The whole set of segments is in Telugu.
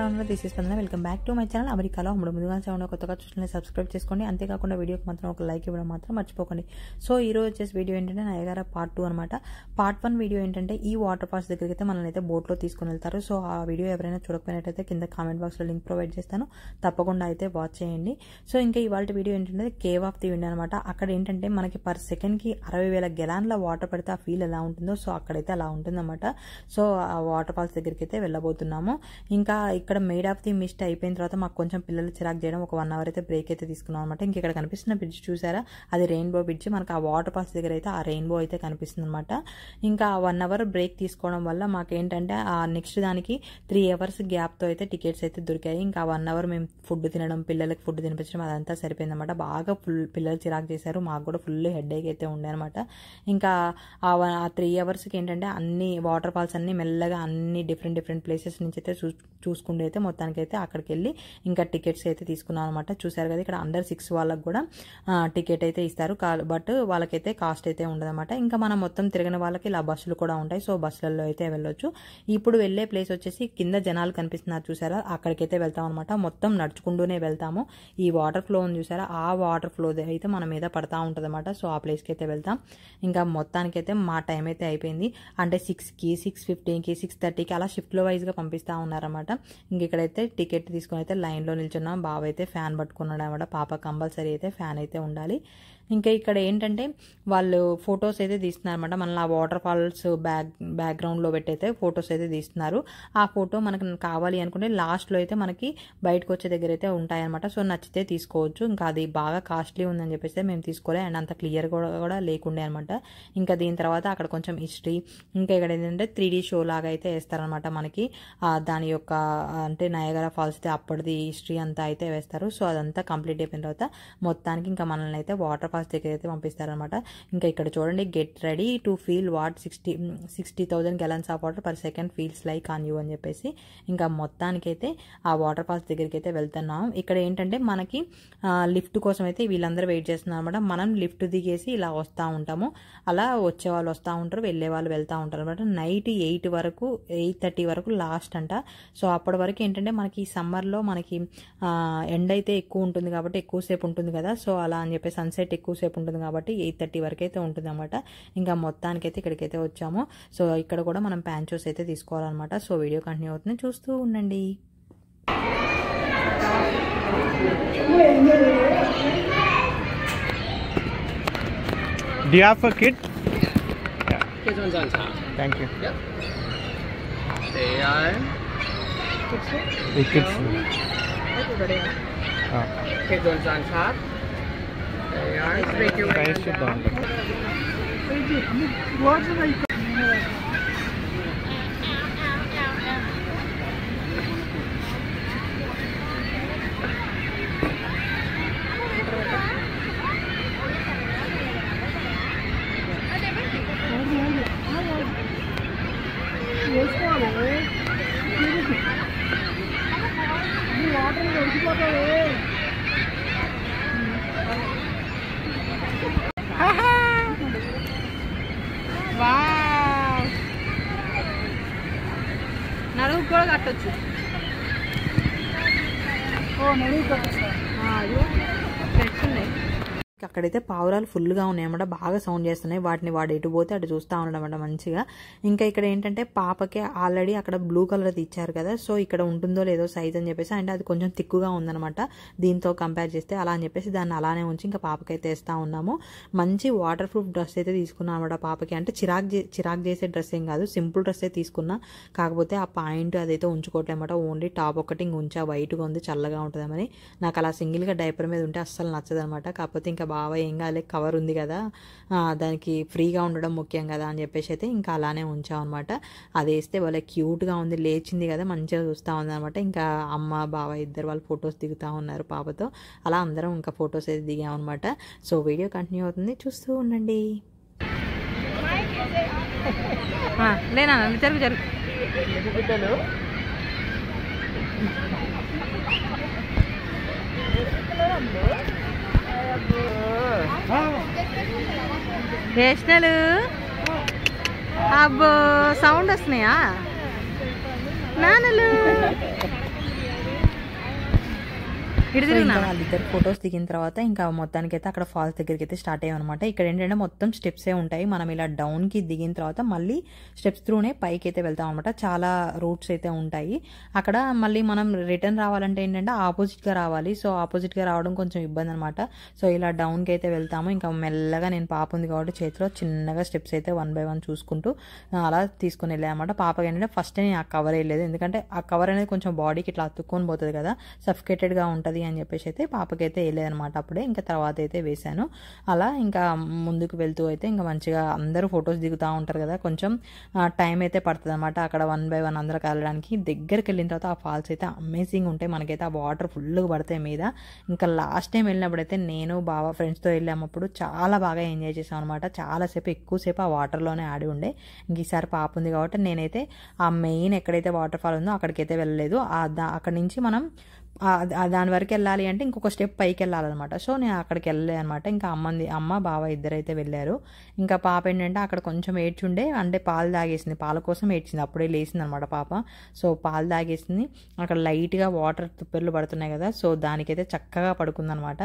దిస్ ఇస్ స్పందన. Welcome back to my channel. అమెరికాలో ముందుగా ఛానల్ కొత్తగా చూసిన సబ్స్క్రైబ్ చేసుకోండి. అంతేకాకుండా వీడియోకి మాత్రం ఒక లైక్ ఇవ్వడం మాత్రం మర్చిపోకండి. సో ఈ రోజు వచ్చేసి వీడియో ఏంటంటే నయగారా పార్ట్ 2 అనమాట. పార్ట్ 1 వీడియో ఏంటంటే ఈ వాటర్ ఫాల్స్ దగ్గరికి అయితే మనల్ని అయితే బోట్లో తీసుకుని వెళ్తారు. సో ఆ వీడియో ఎవరైనా చూడకపోయినట్టయితే కింద కామెంట్ బాక్స్లో లింక్ ప్రొవైడ్ చేస్తాను, తప్పకుండా అయితే వాచ్ చేయండి. సో ఇంకా ఇవాళ వీడియో ఏంటంటే కేవ్ ఆఫ్ ది విండ్ అనమాట. అక్కడ ఏంటంటే మనకి పర్ సెకండ్కి 60,000 గెలాన్ల వాటర్ పడితే ఆ ఫీల్ ఎలా ఉంటుందో సో అక్కడైతే అలా ఉంటుందన్నమాట. సో ఆ వాటర్ ఫాల్స్ దగ్గరికి అయితే వెళ్ళబోతున్నాము. ఇంకా ఇక్కడ మేడ్ ఆఫ్ ది మిస్ట్ అయిపోయిన తర్వాత మాకు కొంచెం పిల్లలు చిరాకు చేయడం, ఒక 1 అవర్ అయితే బ్రేక్ అయితే తీసుకున్నాం అనమాట. ఇంక ఇక్కడ కనిపిస్తున్న బ్రిడ్జ్ చూసారా, అది రెయిన్బో బ్రిడ్జ్. మనకు ఆ వాటర్ ఫాల్స్ దగ్గర అయితే ఆ రెయిన్బో అయితే కనిపిస్తుంది అనమాట. ఇంకా 1 అవర్ బ్రేక్ తీసుకోవడం వల్ల మాకేంటంటే ఆ నెక్స్ట్ దానికి 3 అవర్స్ గ్యాప్తో అయితే టికెట్స్ అయితే దొరికాయి. ఇంకా 1 అవర్ మేము ఫుడ్ తినడం, పిల్లలకి ఫుడ్ తినిపించడం అదంతా సరిపోయింది అనమాట. బాగా పిల్లలు చిరాకు చేశారు, మాకు కూడా ఫుల్ హెడేక్ అయితే ఉండే అనమాట. ఇంకా ఆ 3 అవర్స్కి ఏంటంటే అన్ని వాటర్ ఫాల్స్ అన్ని మెల్లగా అన్ని డిఫరెంట్ ప్లేసెస్ నుంచి అయితే చూసుకుంటూ అయితే మొత్తానికి అయితే అక్కడికి వెళ్ళి ఇంకా టికెట్స్ అయితే తీసుకున్నాం అనమాట. చూసారు కదా, ఇక్కడ అండర్ 6 వాళ్ళకి కూడా టికెట్ అయితే ఇస్తారు, బట్ వాళ్ళకైతే కాస్ట్ అయితే ఉండదన్నమాట. ఇంకా మనం మొత్తం తిరిగిన వాళ్ళకి ఇలా బస్సులు కూడా ఉంటాయి, సో బస్సులలో అయితే వెళ్ళొచ్చు. ఇప్పుడు వెళ్ళే ప్లేస్ వచ్చేసి కింద జనాలు కనిపిస్తున్నారు చూసారా, అక్కడికైతే వెళ్తాం అనమాట. మొత్తం నడుచుకుంటూనే వెళ్తాము. ఈ వాటర్ ఫ్లో ఉంది చూసారా, ఆ వాటర్ ఫ్లో అయితే మన మీద పడతా ఉంటుంది అనమాట. సో ఆ ప్లేస్కి అయితే వెళ్తాం. ఇంకా మొత్తానికైతే మా టైం అయితే అయిపోయింది. అంటే 6కి 6:15కి 6:30కి అలా షిఫ్ట్లో వైజ్గా పంపిస్తూ ఉన్నారన్నమాట. ఇంక ఇక్కడైతే టికెట్ తీసుకొని అయితే లైన్లో నిల్చున్నాం. బావ అయితే ఫ్యాన్ పట్టుకున్నాడు అనమాట. పాప కంపల్సరీ అయితే ఫ్యాన్ అయితే ఉండాలి. ఇంకా ఇక్కడ ఏంటంటే వాళ్ళు ఫొటోస్ అయితే తీస్తున్నారు అనమాట. మనల్ని ఆ వాటర్ ఫాల్స్ బ్యాక్గ్రౌండ్లో పెట్టి అయితే ఫొటోస్ అయితే తీస్తున్నారు. ఆ ఫోటో మనకు కావాలి అనుకుంటే లాస్ట్లో అయితే మనకి బయటకు వచ్చే దగ్గర అయితే ఉంటాయన్నమాట. సో నచ్చితే తీసుకోవచ్చు. ఇంకా అది బాగా కాస్ట్లీ ఉందని చెప్పేసి మేము తీసుకోలే, అండ్ అంత క్లియర్ కూడా లేకుండే అనమాట. ఇంకా దీని తర్వాత అక్కడ కొంచెం హిస్టరీ, ఇంకా ఇక్కడ ఏంటంటే 3D షో లాగా అయితే వేస్తారనమాట మనకి. దాని యొక్క అంటే నయగారా ఫాల్స్ అయితే అప్పటిది హిస్టరీ అంతా అయితే వేస్తారు. సో అదంతా కంప్లీట్ అయిపోయిన తర్వాత మొత్తానికి ఇంకా మనల్ని అయితే వాటర్ ఫాల్స్ దగ్గర అయితే పంపిస్తారనమాట. ఇంకా ఇక్కడ చూడండి, get ready to feel what 60,000 gallons of water per second feels like on you అని చెప్పేసి ఇంకా మొత్తానికైతే ఆ వాటర్ ఫాల్స్ దగ్గరికి అయితే వెళ్తున్నాం. ఇక్కడ ఏంటంటే మనకి లిఫ్ట్ కోసం అయితే వీళ్ళందరూ వెయిట్ చేస్తున్నారు అనమాట. మనం లిఫ్ట్ దిగేసి ఇలా వస్తూ ఉంటాము. అలా వచ్చే వాళ్ళు వస్తూ ఉంటారు, వెళ్ళే వాళ్ళు వెళ్తూ ఉంటారు అనమాట. నైట్ 8:30 వరకు లాస్ట్ అంట. సో అప్పటి వరకు ఏంటంటే మనకి ఈ సమ్మర్లో మనకి ఎండ అయితే ఎక్కువ ఉంటుంది కాబట్టి ఎక్కువసేపు ఉంటుంది కదా. సో అలా అని చెప్పి సన్సెట్ ఎక్కువసేపు ఉంటుంది కాబట్టి 8:30 వరకు అయితే ఉంటుంది అనమాట. ఇంకా మొత్తానికైతే ఇక్కడికైతే వచ్చాము. సో ఇక్కడ కూడా మనం ప్యాంచోస్ అయితే తీసుకోవాలన్నమాట. సో వీడియో కంటిన్యూ అవుతుంది, చూస్తూ ఉండండి. Do you have a kid? Yeah. Kids ones on top. Thank you. Yep. They are. The kids. Everybody. Kids ones on top. There you are. Make your way Guys, sit down. నడుగు కూడా కట్టొచ్చు. నడుగు కట్టొచ్చు. అక్కడైతే పావురాలు ఫుల్గా ఉన్నాయన్నమాట, బాగా సౌండ్ చేస్తున్నాయి. వాటిని వాడు ఎటు పోతే అటు చూస్తూ ఉండడం అనమాట మంచిగా. ఇంకా ఇక్కడ ఏంటంటే పాపకి ఆల్రెడీ అక్కడ బ్లూ కలర్ ఇచ్చారు కదా, సో ఇక్కడ ఉంటుందో లేదో సైజ్ అని చెప్పేసి, అండ్ అది కొంచెం తిక్కుగా ఉందనమాట దీంతో కంపేర్ చేస్తే. అలా అని చెప్పేసి దాన్ని అలానే ఉంచి ఇంకా పాపకైతే వేస్తూ ఉన్నాము. మంచి వాటర్ ప్రూఫ్ డ్రెస్ అయితే తీసుకున్నాం అనమాట పాపకి. అంటే చిరాక్ చేసే డ్రెస్ ఏం కాదు, సింపుల్ డ్రెస్ అయితే తీసుకున్నా. కాకపోతే ఆ పాయింట్ అదైతే ఉంచుకోవట్లేదు అనమాట. ఓన్లీ టాప్ ఒకటి ఇంక ఉంచా, వైట్గా ఉంది, చల్లగా ఉంటుందని. నాకు అలా సింగిల్గా డైపర్ మీద ఉంటే అస్సలు నచ్చదు అనమాట. కాకపోతే ఇంకా బావ ఏం కాలే, కవర్ ఉంది కదా, దానికి ఫ్రీగా ఉండడం ముఖ్యం కదా అని చెప్పేసి అయితే ఇంకా అలానే ఉంచాం అనమాట. అది వేస్తే వాళ్ళ క్యూట్గా ఉంది, లేచింది కదా, మంచిగా చూస్తూ ఉంది అనమాట. ఇంకా అమ్మ బావ ఇద్దరు వాళ్ళు ఫొటోస్ దిగుతూ ఉన్నారు పాపతో. అలా అందరం ఇంకా ఫొటోస్ అయితే దిగామన్నమాట. సో వీడియో కంటిన్యూ అవుతుంది, చూస్తూ ఉండండి. లేనా జరుగు వేసినలు. అబ్బో సౌండ్ వస్తున్నాయా నాన్నలు. ఇంకా వాళ్ళిద్దరు ఫొటోస్ దిగిన తర్వాత ఇంకా మొత్తానికి అయితే అక్కడ ఫాల్స్ దగ్గరికి అయితే స్టార్ట్ అయ్యాం అనమాట. ఇక్కడ ఏంటంటే మొత్తం స్టెప్సే ఉంటాయి. మనం ఇలా డౌన్కి దిగిన తర్వాత మళ్ళీ స్టెప్స్ త్రూనే పైకి అయితే వెళ్తాం అనమాట. చాలా రూట్స్ అయితే ఉంటాయి అక్కడ. మళ్ళీ మనం రిటర్న్ రావాలంటే ఏంటంటే ఆపోజిట్గా రావాలి. సో ఆపోజిట్గా రావడం కొంచెం ఇబ్బంది అనమాట. సో ఇలా డౌన్కి అయితే వెళ్తాము. ఇంకా మెల్లగా నేను పాప ఉంది కాబట్టి చేతిలో చిన్నగా స్టెప్స్ అయితే 1 by 1 చూసుకుంటూ అలా తీసుకుని వెళ్ళామన్నమాట. పాపకి ఏంటంటే ఫస్ట్ నేను ఆ కవర్ వేయలేదు, ఎందుకంటే ఆ కవర్ అనేది కొంచెం బాడీకి ఇట్లా అతుక్కొని పోతుంది కదా, సఫికేటెడ్గా ఉంటుంది అని చెప్పేసి అయితే పాపకైతే వేయలేదనమాట. అప్పుడే ఇంకా తర్వాత అయితే వేశాను. అలా ఇంకా ముందుకు వెళ్తూ అయితే ఇంకా మంచిగా అందరూ ఫొటోస్ దిగుతూ ఉంటారు కదా, కొంచెం టైం అయితే పడుతుంది అనమాట అక్కడ 1 by 1 అందరికి వెళ్ళడానికి. దగ్గరికి వెళ్ళిన తర్వాత ఆ ఫాల్స్ అయితే అమేజింగ్ ఉంటాయి. మనకైతే ఆ వాటర్ ఫుల్గా పడతాయి మీద. ఇంకా లాస్ట్ టైం వెళ్ళినప్పుడైతే నేను బావ ఫ్రెండ్స్తో వెళ్ళామప్పుడు చాలా బాగా ఎంజాయ్ చేసాం అనమాట. చాలాసేపు ఎక్కువసేపు ఆ వాటర్లోనే ఆడి ఉండే. ఇంక ఈసారి పాప ఉంది కాబట్టి నేనైతే ఆ మెయిన్ ఎక్కడైతే వాటర్ ఫాల్ ఉందో అక్కడికైతే వెళ్ళలేదు. అక్కడి నుంచి మనం దాని వరకు వెళ్ళాలి అంటే ఇంకొక స్టెప్ పైకి వెళ్ళాలన్నమాట. సో నేను అక్కడికి వెళ్ళలే అనమాట. ఇంకా అమ్మ బావ ఇద్దరైతే వెళ్ళారు. ఇంకా పాప ఏంటంటే అక్కడ కొంచెం ఏడ్చుండే, అంటే పాలు తాగేసింది, పాల కోసం ఏడ్చింది. అప్పుడే లేచింది అనమాట పాప. సో పాలు తాగేసింది. అక్కడ లైట్గా వాటర్ తుప్పెర్లు పడుతున్నాయి కదా, సో దానికైతే చక్కగా పడుకుందనమాట.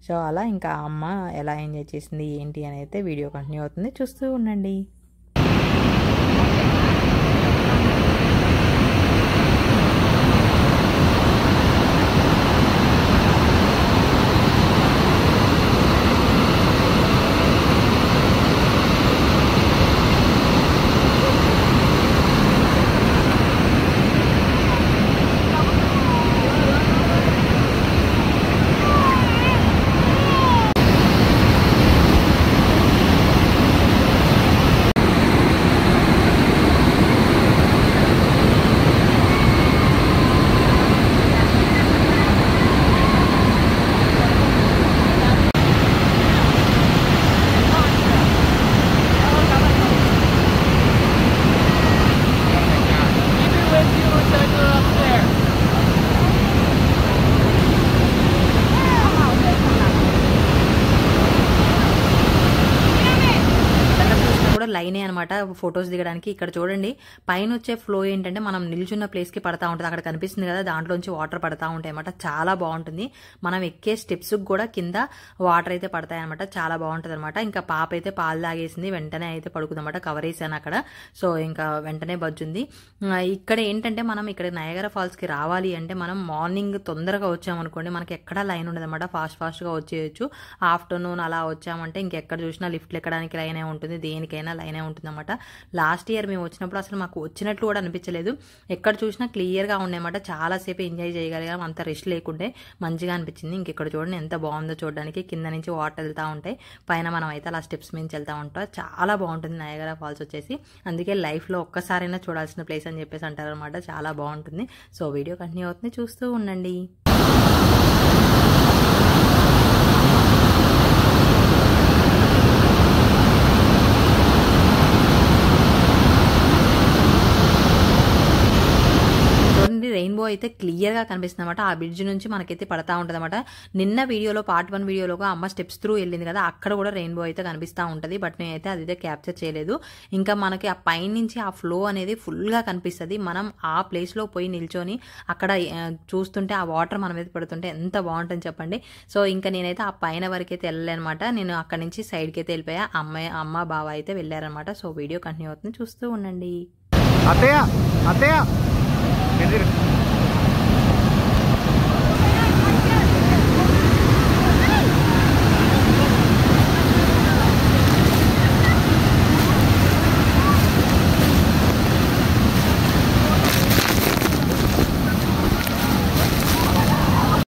సో అలా ఇంకా అమ్మ ఎలా ఎంజాయ్ చేసింది ఏంటి అని అయితే వీడియో కంటిన్యూ అవుతుంది, చూస్తూ ఉండండి. లైనే అనమాట ఫొటోస్ దిగడానికి. ఇక్కడ చూడండి పైన వచ్చే ఫ్లో ఏంటంటే మనం నిల్చున్న ప్లేస్కి పడతా ఉంటుంది. అక్కడ కనిపిస్తుంది కదా, దాంట్లోంచి వాటర్ పడతా ఉంటాయి అనమాట. చాలా బాగుంటుంది. మనం ఎక్కే స్టెప్స్ కూడా కింద వాటర్ అయితే పడతాయి అనమాట. చాలా బాగుంటుంది అనమాట. ఇంకా పాప అయితే పాలు తాగేసింది, వెంటనే అయితే పడుకుందన్నమాట. కవర్ వేసాను అక్కడ. సో ఇంకా వెంటనే బజ్జుంది. ఇక్కడ ఏంటంటే మనం ఇక్కడ నయాగరా ఫాల్స్ కి రావాలి అంటే మనం మార్నింగ్ తొందరగా వచ్చామనుకోండి, మనకి ఎక్కడా లైన్ ఉండదు అనమాట. ఫాస్ట్ గా వచ్చేయచ్చు. ఆఫ్టర్నూన్ అలా వచ్చామంటే ఇంకెక్కడ చూసినా లిఫ్ట్లు ఎక్కడానికి లైనే ఉంటుంది, దేనికైనా లైనే ఉంటుంది అనమాట. లాస్ట్ ఇయర్ మేము వచ్చినప్పుడు అసలు మాకు వచ్చినట్లు కూడా అనిపించలేదు. ఎక్కడ చూసినా క్లియర్ గా ఉండేమాట. చాలాసేపు ఎంజాయ్ చేయగలిగాం, అంత రెస్ట్ లేకుండే మంచిగా అనిపించింది. ఇంకెక్కడ చూడండి ఎంత బాగుందో చూడడానికి. కింద నుంచి వాటర్ వెళ్తా ఉంటాయి, పైన మనం అయితే అలా స్టెప్స్ మీద వెళ్తా ఉంటాం. చాలా బాగుంటుంది నయాగరా ఫాల్స్ వచ్చేసి. అందుకే లైఫ్ లో ఒక్కసారైనా చూడాల్సిన ప్లేస్ అని చెప్పేసి అంటారు అనమాట. చాలా బాగుంటుంది. సో వీడియో కంటిన్యూ అవుతుంది, చూస్తూ ఉండండి. రెయిన్బో అయితే క్లియర్ గా కనిపిస్తుంది అనమాట. ఆ బ్రిడ్జ్ నుంచి మనకైతే పడతా ఉంటుంది అనమాట. నిన్న వీడియోలో పార్ట్ 1 వీడియోలో అమ్మ స్టెప్స్ త్రూ వెళ్ళింది కదా, అక్కడ కూడా రెయిన్బో అయితే కనిపిస్తూ ఉంటుంది. బట్ నేనైతే అదైతే క్యాప్చర్ చేయలేదు. ఇంకా మనకి ఆ పైన నుంచి ఆ ఫ్లో అనేది ఫుల్ గా కనిపిస్తుంది. మనం ఆ ప్లేస్ లో పోయి నిల్చొని అక్కడ చూస్తుంటే ఆ వాటర్ మన మీద పడుతుంటే ఎంత బాగుంటుంది చెప్పండి. సో ఇంకా నేనైతే ఆ పైన వరకు అయితే వెళ్ళాలన్నమాట. నేను అక్కడ నుంచి సైడ్కి అయితే వెళ్ళిపోయా. అమ్మ బావ అయితే వెళ్ళారనమాట. సో వీడియో కంటిన్యూ అవుతుంది, చూస్తూ ఉండండి.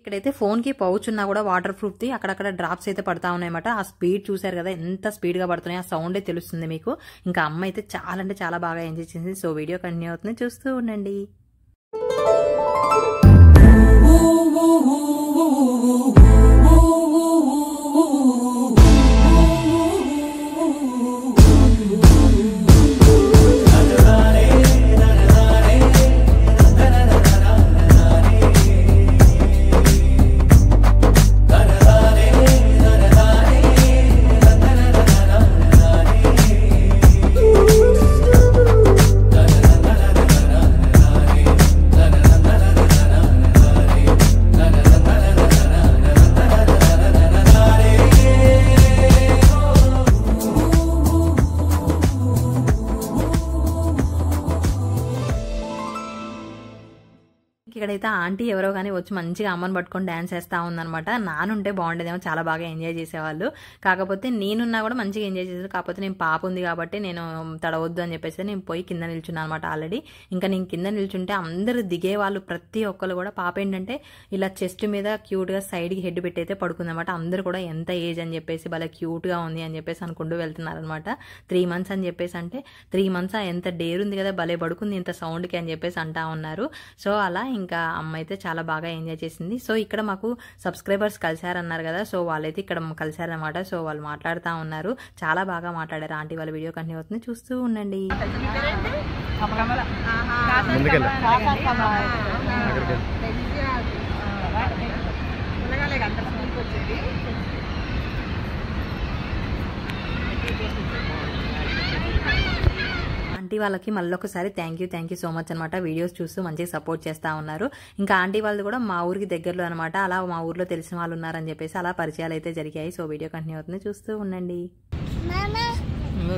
ఇక్కడైతే ఫోన్ కి పౌచ్ ఉన్నా కూడా వాటర్ ప్రూఫ్ ది అక్కడక్కడ డ్రాప్స్ అయితే పడతా ఉన్నాయన్నమాట. ఆ స్పీడ్ చూసారు కదా, ఎంత స్పీడ్ గా పడుతున్నాయి. ఆ సౌండే తెలుస్తుంది మీకు. ఇంకా అమ్మ అయితే చాలా అంటే చాలా బాగా ఎంజాయ్ చేసింది. సో వీడియో కంటిన్యూ అవుతుంది, చూస్తూ ఉండండి. ఇక్కడైతే ఆంటీ ఎవరో కానీ వచ్చి మంచిగా అమ్మని పట్టుకొని డాన్స్ చేస్తూ ఉందనమాట. నానుంటే బాగుండేదేమో, చాలా బాగా ఎంజాయ్ చేసేవాళ్ళు. కాకపోతే నేనున్నా కూడా మంచిగా ఎంజాయ్ చేసేది. కాకపోతే నేను పాప ఉంది కాబట్టి నేను తడవద్దు అని చెప్పేసి నేను పోయి కింద నిల్చున్నాను అనమాట. ఆల్రెడీ ఇంకా నేను కింద నిల్చుంటే అందరూ దిగేవాళ్ళు, ప్రతి ఒక్కరు కూడా. పాప ఏంటంటే ఇలా చెస్ట్ మీద క్యూట్గా సైడ్కి హెడ్ పెట్టి అయితే పడుకుందనమాట. అందరూ కూడా ఎంత ఏజ్ అని చెప్పేసి భలే క్యూట్గా ఉంది అని చెప్పేసి అనుకుంటూ వెళ్తున్నారనమాట. 3 months అని చెప్పేసి అంటే 3 months ఎంత డేర్ ఉంది కదా, భలే పడుకుంది ఇంత సౌండ్కి అని చెప్పేసి అంటా ఉన్నారు. సో అలా ఇంకా అమ్మ అయితే చాలా బాగా ఎంజాయ్ చేసింది. సో ఇక్కడ మాకు సబ్స్క్రైబర్స్ కలిశారన్నారు కదా, సో వాళ్ళైతే ఇక్కడ కలిశారనమాట. సో వాళ్ళు మాట్లాడుతూ ఉన్నారు, చాలా బాగా మాట్లాడారు. ఆంటీ వాళ్ళ వీడియో కంటిన్యూ అవుతుంది, చూస్తూ ఉండండి. ఆంటీ వాళ్ళకి మళ్ళీ ఒకసారి థ్యాంక్ యూ సో మచ్ అనమాట. వీడియోస్ చూస్తూ మంచిగా సపోర్ట్ చేస్తూ ఉన్నారు. ఇంకా ఆంటీ వాళ్ళు కూడా మా ఊరికి దగ్గరలో అనమాట. అలా మా ఊర్లో తెలిసిన వాళ్ళు ఉన్నారని చెప్పేసి అలా పరిచయాలు అయితే జరిగాయి. సో వీడియో కంటిన్యూ అవుతుంది, చూస్తూ ఉండండి.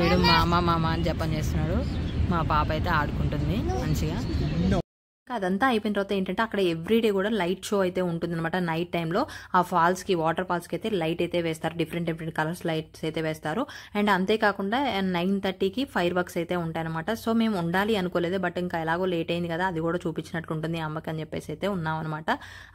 వీడు మామ అని జపం చేస్తున్నాడు. మా పాప అయితే ఆడుకుంటుంది మంచిగా. అదంతా అయిపోయిన తర్వాత ఏంటంటే అక్కడ ఎవ్రీడే కూడా లైట్ షో అయితే ఉంటుంది అనమాట. నైట్ టైంలో ఆ ఫాల్స్కి, వాటర్ ఫాల్స్కి అయితే లైట్ అయితే వేస్తారు. డిఫరెంట్ కలర్స్ లైట్స్ అయితే వేస్తారు. అండ్ అంతేకాకుండా 9:30కి ఫైర్ వర్క్స్ అయితే ఉంటాయన్నమాట. సో మేము ఉండాలి అనుకోలేదు, బట్ ఇంకా ఎలాగో లేట్ అయింది కదా, అది కూడా చూపించినట్టు ఉంటుంది అమ్మకి అని చెప్పేసి అయితే ఉన్నాం అనమాట.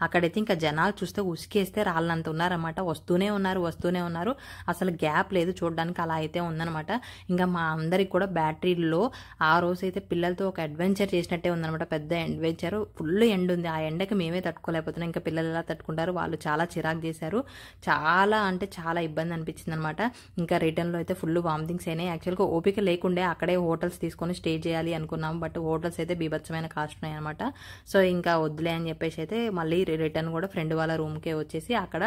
అక్కడైతే ఇంకా జనాలు చూస్తే ఉసికేస్తే రాళ్ళంత ఉన్నారన్నమాట. వస్తూనే ఉన్నారు. అసలు గ్యాప్ లేదు చూడడానికి, అలా అయితే ఉందనమాట. ఇంకా మా అందరికి కూడా బ్యాటరీలో ఆ రోజు అయితే పిల్లలతో ఒక అడ్వెంచర్ చేసినట్టే ఉందనమాట. పెద్ద అడ్వెంచర్, ఫుల్ ఎండ్ ఉంది. ఆ ఎండకి మేమే తట్టుకోలేకపోతున్నాం, ఇంకా పిల్లలు ఎలా తట్టుకుంటారు. వాళ్ళు చాలా చిరాకు చేశారు. చాలా అంటే చాలా ఇబ్బంది అనిపించింది అనమాట. ఇంకా రిటర్న్లో అయితే ఫుల్ వామిటింగ్స్ అయినాయి. యాక్చువల్గా ఓపిక లేకుండే అక్కడే హోటల్స్ తీసుకొని స్టే చేయాలి అనుకున్నాము, బట్ హోటల్స్ అయితే బీభత్సమైన కాస్ట్ ఉన్నాయి అనమాట. సో ఇంకా వద్దులే అని చెప్పేసి అయితే మళ్ళీ రిటర్న్ కూడా ఫ్రెండ్ వాళ్ళ రూమ్కే వచ్చేసి అక్కడ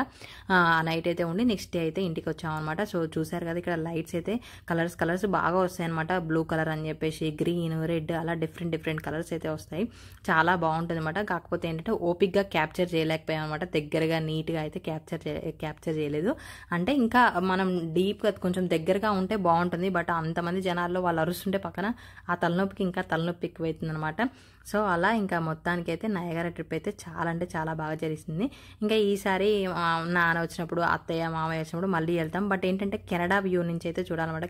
నైట్ అయితే ఉండి నెక్స్ట్ డే అయితే ఇంటికి వచ్చామన్నమాట. సో చూసారు కదా, ఇక్కడ లైట్స్ అయితే కలర్స్ బాగా వస్తాయి అనమాట. బ్లూ కలర్ అని చెప్పేసి, గ్రీన్, రెడ్, అలా డిఫరెంట్ కలర్స్ అయితే వస్తాయి. చాలా బాగుంటుంది అనమాట. కాకపోతే ఏంటంటే ఓపిక్గా క్యాప్చర్ చేయలేకపోయాం అనమాట. దగ్గరగా నీట్గా అయితే క్యాప్చర్ చేయలేదు. అంటే ఇంకా మనం డీప్గా కొంచెం దగ్గరగా ఉంటే బాగుంటుంది, బట్ అంతమంది జనాల్లో వాళ్ళు అరుస్తుంటే పక్కన ఆ తలనొప్పికి ఇంకా తలనొప్పి ఎక్కువైతుంది అనమాట. సో అలా ఇంకా మొత్తానికి అయితే నయగారా ట్రిప్ అయితే చాలా అంటే చాలా బాగా జరిగింది. ఇంకా ఈసారి నాన్న వచ్చినప్పుడు, అత్తయ్య మామయ్య వచ్చినప్పుడు మళ్ళీ వెళ్తాం. బట్ ఏంటంటే కెనడా వ్యూ నుంచి అయితే చూడాలన్నమాట.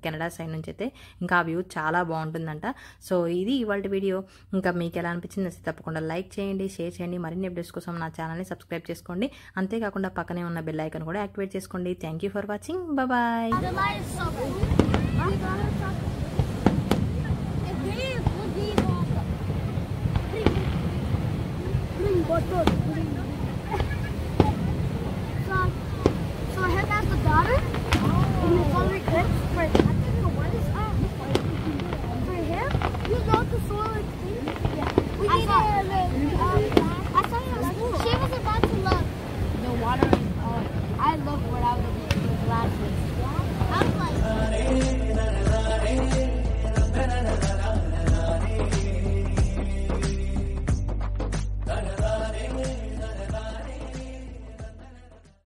కెనడా సైడ్ నుంచి అయితే ఇంకా ఆ వ్యూ చాలా బాగుంటుందంట. సో ఇది ఇవాళ వీడియో. ఇంకా మీకు ఎలా అనిపించింది తప్పకుండా లైక్ చేయండి, షేర్ చేయండి. మరిన్ని అప్డేట్స్ కోసం నా ఛానల్ని సబ్స్క్రైబ్ చేసుకోండి. అంతేకాకుండా పక్కనే ఉన్న బెల్ ఐకాన్ కూడా యాక్టివేట్ చేసుకోండి. Thank you for watching. Bye.